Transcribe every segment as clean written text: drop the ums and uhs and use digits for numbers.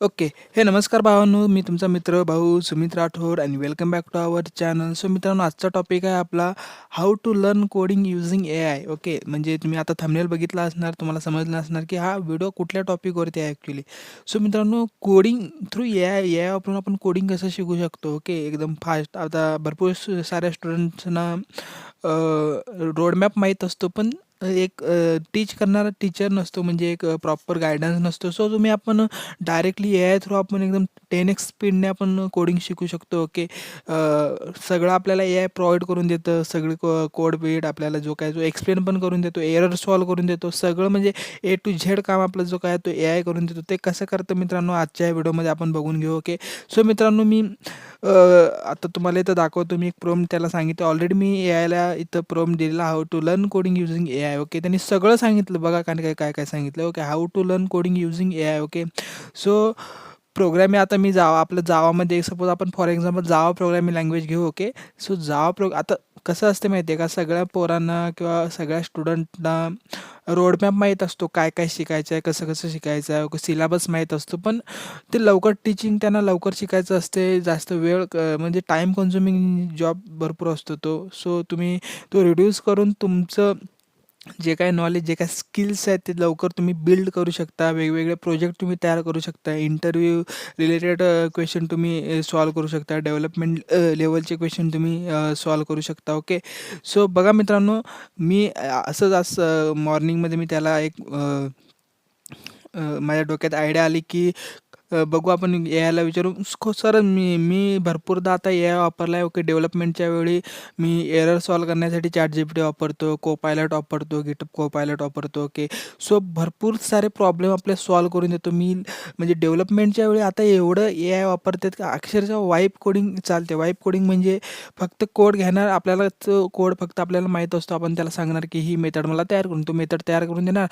Okay. हे नमस्कार भावांनो, मी तुमचा मित्र भाऊ सुमित राठोड आणि welcome back to our channel. So मित्रांनो, आजचा टॉपिक आहे आपला how to learn coding using AI. Okay. म्हणजे तुम्ही आता थंबनेल बघितला असणार, तुम्हाला समजलं असणार की हा व्हिडिओ कुठल्या टॉपिकवरती आहे ॲक्च्युअली. सो मित्रांनो, कोडिंग थ्रू एआय एआय वापरून आपण कोडिंग कसं शिकू शकतो. ओके. एकदम फास्ट. आता भरपूर साऱ्या स्टुडंट्सना रोडमॅप माहीत असतो, पण एक टीच करणारा टीचर नसतो, म्हणजे एक प्रॉपर गाईडन्स नसतो. सो तुम्ही आपण डायरेक्टली एआय थ्रू आपण एकदम 10x स्पीडने आपण कोडिंग शिकू शकतो. ओके. सगळं आपल्याला एआय प्रोव्हाईड करून देतं. सगळी कोड बीड आपल्याला जो काय जो एक्सप्लेन पण करून देतो, एरर सॉल्व्ह करून देतो. सगळं म्हणजे ए टू झेड काम आपलं जो काय तो एआय करून देतो. ते कसं करतं मित्रांनो, आजच्या या व्हिडिओमध्ये आपण बघून घेऊ. ओके. सो मित्रांनो, मी आता तुम्हाला इथं दाखवतो. मी एक प्रॉम्प्ट त्याला सांगितलं. ऑलरेडी मी एआयला इथं प्रॉम्प्ट दिलेला, how to learn coding using AI. Okay. त्यांनी सगळं सांगितलं बघा, काय सांगितलं. Okay. How to learn coding using AI. Okay. So programming, आता मी आपलं जावामध्ये सपोज आपण for example Java programming language घेऊ. ओके. सो आता कसं असते माहिती आहे का, सगळ्या पोरांना किंवा सगळ्या स्टुडंटना रोडमॅप माहीत असतो, काय काय शिकायचं आहे, कसं कसं शिकायचं आहे. सिलेबस माहीत असतो, पण ते लवकर टीचिंग त्यांना लवकर शिकायचं असते. जास्त वेळ म्हणजे टाईम कन्झ्युमिंग जॉब भरपूर असतो तो. सो तुम्ही तो रिड्यूस करून तुमचं जे काही नॉलेज, जे काही स्किल्स आहेत ते लवकर तुम्ही बिल्ड करू शकता. वेगवेगळे प्रोजेक्ट तुम्ही तयार करू शकता. इंटरव्ह्यू रिलेटेड क्वेश्चन तुम्ही सॉल्व्ह करू शकता. डेव्हलपमेंट लेवलचे क्वेश्चन तुम्ही सॉल्व्ह करू शकता. ओके. सो बघा मित्रांनो, मी असंच आज मॉर्निंगमध्ये मी त्याला एक माझ्या डोक्यात आयडिया आली की बघू आपण एआयला विचारू. सर, मी भरपूरदा आता एआय वापरला आहे. ओके. डेव्हलपमेंटच्या वेळी मी एरर सॉल्व्ह करण्यासाठी ChatGPT वापरतो, Copilot वापरतो, GitHub Copilot वापरतो. ओके. सो भरपूर सारे प्रॉब्लेम आपले सॉल्व्ह करून देतो मी. म्हणजे डेव्हलपमेंटच्या वेळी आता एवढं एआय वापरतात का अक्षरशः वाईप कोडिंग चालते. वाईप कोडिंग म्हणजे फक्त कोड घेणार, आपल्याला तो कोड फक्त आपल्याला माहीत असतो. आपण त्याला सांगणार की ही मेथड मला तयार करून, तो मेथड तयार करून देणार.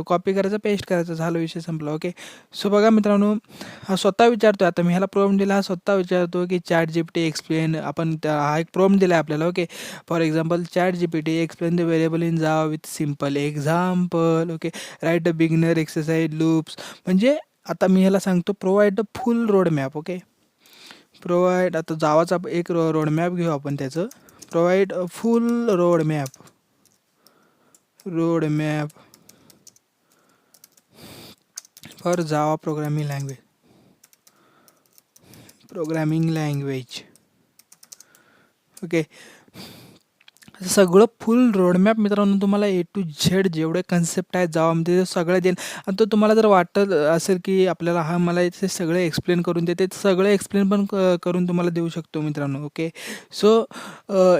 कॉपी करायचं, पेस्ट करायचं, झालं, विषय संपला. ओके. सो बघा मित्रांनो, हा स्वतः विचारतो. आता मी ह्याला प्रॉम्प्ट दिला, हा स्वतः विचारतो की ChatGPT एक्सप्लेन. आपण हा एक प्रॉम्प्ट दिला आहे आपल्याला. Okay. For example, ChatGPT explain the variable in Java with simple example. Okay. Write the beginner exercise loops. म्हणजे आता मी ह्याला सांगतो, provide the full road map. Okay. Provide, आता जावाचा एक रोड मॅप घेऊ आपण त्याचं. Provide a full road map for Java programming language. Okay. सगळं फुल रोडमॅप मित्रांनो तुम्हाला ए टू झेड जेवढे कन्सेप्ट आहेत जावामध्ये ते सगळे देईल. आणि तो तुम्हाला जर वाटत असेल की आपल्याला हा मला इथे सगळे एक्सप्लेन करून देते, सगळे एक्सप्लेन पण करून तुम्हाला देऊ शकतो मित्रांनो. ओके. सो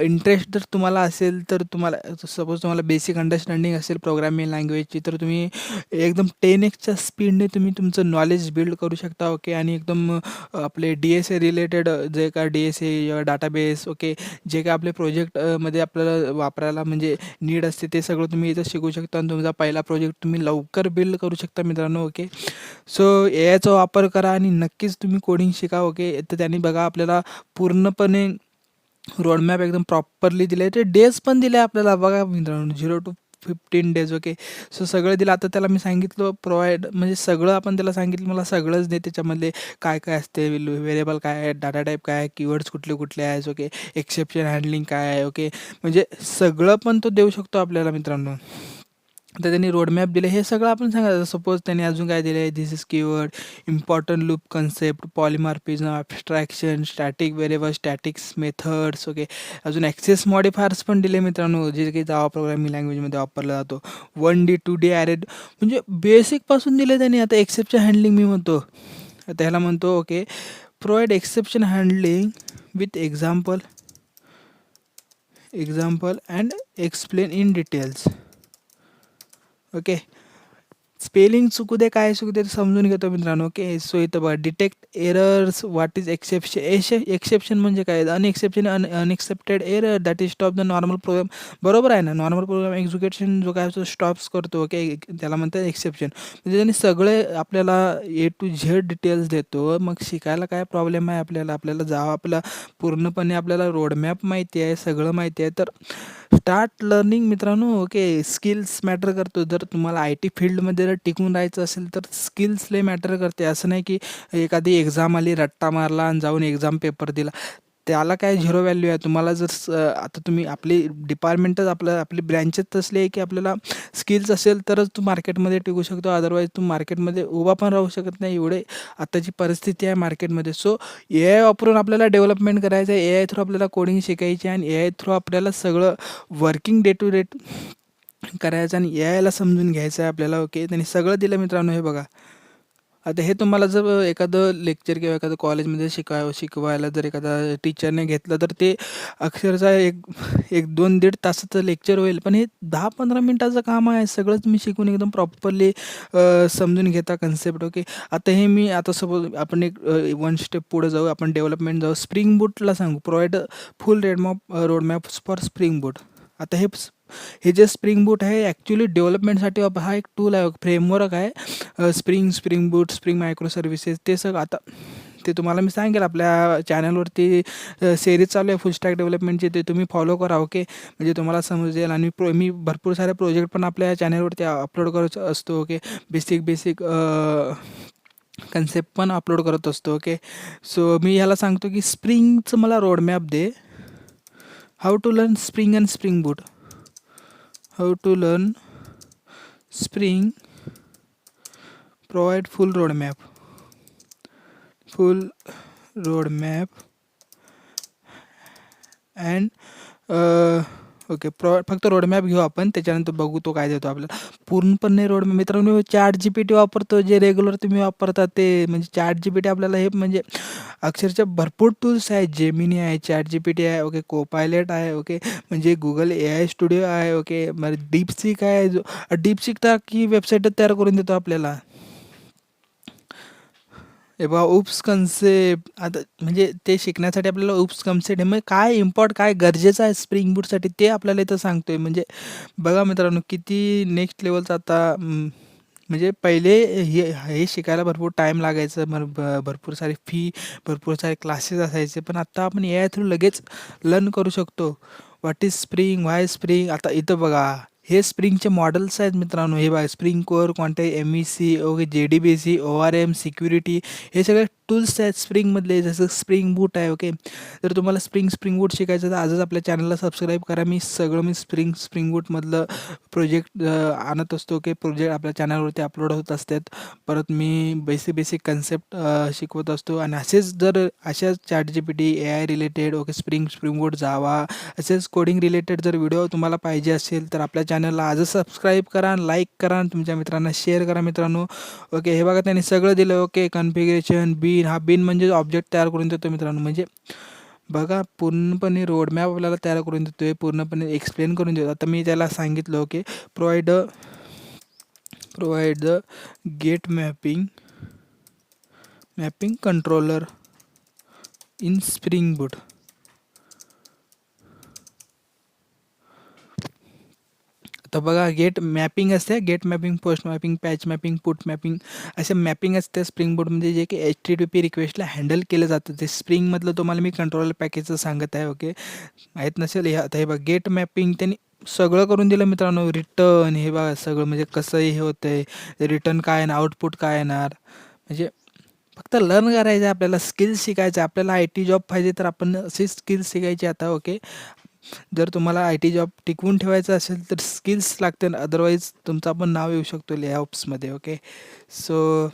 इंटरेस्ट जर तुम्हाला असेल, तर तुम्हाला सपोज तुम्हाला बेसिक अंडरस्टँडिंग असेल प्रोग्रामिंग लँग्वेजची, तर तुम्ही एकदम 10x स्पीडने तुम्ही तुमचं नॉलेज बिल्ड करू शकता. ओके. आणि एकदम आपले DSA रिलेटेड जे काय DSA डाटाबेस, ओके, जे काय आपले प्रोजेक्टमध्ये आपल्याला वापरायला म्हणजे नीड असते, ते सगळं तुम्ही इथं शिकू शकता. आणि तुमचा पहिला प्रोजेक्ट तुम्ही लवकर बिल्ड करू शकता मित्रांनो. ओके. सो एआयचा वापर करा आणि नक्कीच तुम्ही कोडिंग शिका. ओके. तर त्यांनी बघा आपल्याला पूर्णपणे रोडमॅप एकदम प्रॉपरली दिले. ते डेज पण दिले आपल्याला बघा मित्रांनो, 0 to 15 डेज. ओके. सो सगळं दिलं. आता त्याला मी सांगितलं प्रोव्हाइड, म्हणजे सगळं आपण त्याला सांगितलं मला सगळंच दे. त्याच्यामधले काय काय असते, व्हेरिएबल काय आहे, डाटा टाईप काय आहे, कीवर्ड्स कुठले कुठले आहेत. ओके. एक्सेप्शन हँडलिंग काय आहे. ओके. म्हणजे सगळं पण तो देऊ शकतो आपल्याला मित्रांनो. तर त्यांनी रोडमॅप दिले, हे सगळं आपण सांगायचं. सपोज त्यांनी अजून काय दिलं आहे, this is keyword, important loop concept, polymorphism, abstraction, static variable, statics methods. Okay. अजून ॲक्सेस मॉडिफायर्स पण दिले मित्रांनो, जे काही जावा प्रोग्रामिंग लँग्वेजमध्ये वापरला जातो. 1D 2D ॲरे, म्हणजे बेसिकपासून दिले त्यांनी. आता एक्सेप्शन हँडलिंग मी म्हणतो, आता ह्याला म्हणतो okay, provide exception handling with example and explain in details. Okay. Spelling चुकू दे, काय चुकू दे, समजून घेतो मित्रांनो. ओके. सो इथं बघा, detect errors, what is exception म्हणजे काय, unexpected error that is stop the normal program. बरोबर आहे ना, नॉर्मल प्रोग्राम एक्झिक्युशन जो काय तो स्टॉप्स करतो. ओके. त्याला म्हणतात एक्सेप्शन. म्हणजे त्यांनी सगळे आपल्याला ए टू झेड डिटेल्स देतो. मग शिकायला काय प्रॉब्लेम आहे आपल्याला जावा आपला पूर्णपणे आपल्याला रोडमॅप माहिती आहे, सगळं माहिती आहे. तर स्टार्ट लर्निंग मित्रांनो. ओके. स्किल्स मॅटर करतो. जर तुम्हाला IT फील्डमध्ये आपल्याला टिकून राहायचं असेल तर स्किल्स लय मॅटर करते. असं नाही की एखादी एक्झाम आली, रट्टा मारला आणि जाऊन एक्झाम पेपर दिला. त्याला काय झिरो व्हॅल्यू आहे. तुम्हाला जर आता तुम्ही आपली डिपार्टमेंटच आपली ब्रँचच तसली आहे की आपल्याला स्किल्स असेल तरच तू मार्केटमध्ये टिकू शकतो. अदरवाईज तू मार्केटमध्ये उभा पण राहू शकत नाही. एवढे आताची परिस्थिती आहे मार्केटमध्ये. सो ए-आय वापरून आपल्याला डेव्हलपमेंट करायचं आहे. ए-आय थ्रू आपल्याला कोडिंग शिकायची आहे आणि ए-आय थ्रू आपल्याला सगळं वर्किंग डे टू डे करायचं आणि ए-आयला समजून घ्यायचं आहे आपल्याला. ओके, त्यांनी सगळं दिलं मित्रांनो. हे बघा, आता हे तुम्हाला जर एखादं लेक्चर किंवा एखादं कॉलेजमध्ये शिकवायला जर एखादा टीचरने घेतलं तर ते अक्षरशः एक एक 2-1.5 तासाचं लेक्चर होईल. पण हे 10-15 मिनिटाचं काम आहे. सगळं तुम्ही शिकून एकदम प्रॉपरली समजून घेता कन्सेप्ट. ओके, आता हे मी आता सपोज आपण एक 1 स्टेप पुढे जाऊ, आपण डेव्हलपमेंट जाऊ. स्प्रिंग बूटला सांगू provide full roadmap for spring boot. आता हे जे स्प्रिंग बूट आहे ॲक्च्युली डेव्हलपमेंटसाठी हा एक टूल आहे, फ्रेमवर्क आहे. स्प्रिंग बूट, स्प्रिंग मायक्रो सर्व्हिसेस, ते सगळं आता ते तुम्हाला मी सांगेल. आपल्या चॅनलवरती सिरीज चालू आहे फुल स्टॅक डेव्हलपमेंटची, ते तुम्ही फॉलो करा. ओके, म्हणजे तुम्हाला समजेल. आणि मी भरपूर सारे प्रोजेक्ट पण आपल्या चॅनलवरती अपलोड करत असतो. ओके, बेसिक कन्सेप्ट पण अपलोड करत असतो. ओके, सो मी ह्याला सांगतो की स्प्रिंगचं मला रोडमॅप दे. How to learn spring and spring boot. How to learn spring, provide full roadmap and okay, फक्त रोडमॅप घेऊ आपण, त्याच्यानंतर बघू तो काय देतो आपल्याला. पूर्णपणे रोडमॅप मित्रांनो ChatGPT वापरतो, जे रेग्युलर तुम्ही वापरता ते. म्हणजे ChatGPT आपल्याला हे म्हणजे अक्षरशः भरपूर टूल्स आहेत. जेमिनी आहे, ChatGPT आहे, ओके, कोपायलट आहे, ओके, म्हणजे Google AI स्टुडिओ आहे. ओके, मग डीपसीक आहे. डीपसीक तर की वेबसाईटच तयार करून देतो आपल्याला. हे बघा, उप्स कन्सेप्ट. आता म्हणजे ते शिकण्यासाठी आपल्याला उप्स कन्सेप्ट म्हणजे काय गरजेचं आहे स्प्रिंग बूटसाठी ते आपल्याला इथं सांगतोय. म्हणजे बघा मित्रांनो किती नेक्स्ट लेवलचं आता. म्हणजे पहिले हे शिकायला भरपूर टाईम लागायचं, भरपूर सारी फी, भरपूर सारे क्लासेस असायचे. पण आता आपण ए-आय थ्रू लगेच लर्न करू शकतो. What is spring, why spring. आता इथं बघा हे स्प्रिंगचे मॉडेल्स आहेत मित्रांनो. हे बघा, spring core, quantise, MEC, okay, JDBC, ORM, security, हे सगळे टूल्स आहेत स्प्रिंगमधले. जसं स्प्रिंग बूट आहे. ओके, जर तुम्हाला स्प्रिंग बूट शिकायचं तर आजच आपल्या चॅनलला सबस्क्राईब करा. मी स्प्रिंग बूटमधलं प्रोजेक्ट आणत असतो. ओके, प्रोजेक्ट आपल्या चॅनलवरती अपलोड होत असतात. परत मी बेसिक कन्सेप्ट शिकवत असतो. आणि अशाच ChatGPT, AI related, okay, spring boot, Java, असेच कोडिंग रिलेटेड जर व्हिडिओ तुम्हाला पाहिजे असेल तर आपल्या चॅनलला आजच सबस्क्राईब करा, लाईक करा आणि तुमच्या मित्रांना शेअर करा मित्रांनो. ओके, हे बघा त्यांनी सगळं दिलं. ओके, कॉन्फिगरेशन, बिन म्हणजे ऑब्जेक्ट तयार करून देतो मित्रांनो. म्हणजे बघा पूर्णपणे रोडमॅप आपल्याला तयार करून देतो आहे, पूर्णपणे एक्सप्लेन करून देतो. आता मी त्याला सांगितलं okay, provide the get mapping controller in spring boot. तर बघा गेट मॅपिंग असते, get mapping, post mapping, patch mapping, put mapping, असे मॅपिंग असते स्प्रिंग बूटमध्ये, जे की HTTP रिक्वेस्टला हँडल केलं जातं. ते स्प्रिंगमधलं तुम्हाला मी कंट्रोलर पॅकेजचं सांगत आहे. ओके, माहीत नसेल हे. आता हे बघा गेट मॅपिंग त्यांनी सगळं करून दिलं मित्रांनो. रिटर्न, हे बघा सगळं म्हणजे कसं हे होतं आहे, रिटर्न काय येणार, आउटपुट काय येणार. म्हणजे फक्त लर्न करायचं आहे आपल्याला, स्किल्स शिकायचं आहे. आपल्याला IT जॉब पाहिजे तर आपण असे स्किल्स शिकायचे आता. ओके, जर तुम्हाला IT जॉब टिकवून ठेवायचा असेल तर स्किल्स लागते, अदरवाईज तुमचं पण नाव येऊ शकतो लेऑफ्समध्ये. ओके, सो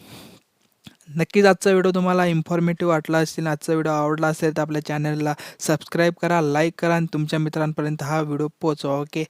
नक्कीच आजचा व्हिडिओ तुम्हाला इन्फॉर्मेटिव्ह वाटला असेल. आजचा व्हिडिओ आवडला असेल तर आपल्या चॅनलला सबस्क्राईब करा, लाईक करा आणि तुमच्या मित्रांपर्यंत हा व्हिडिओ पोहोचवा. ओके.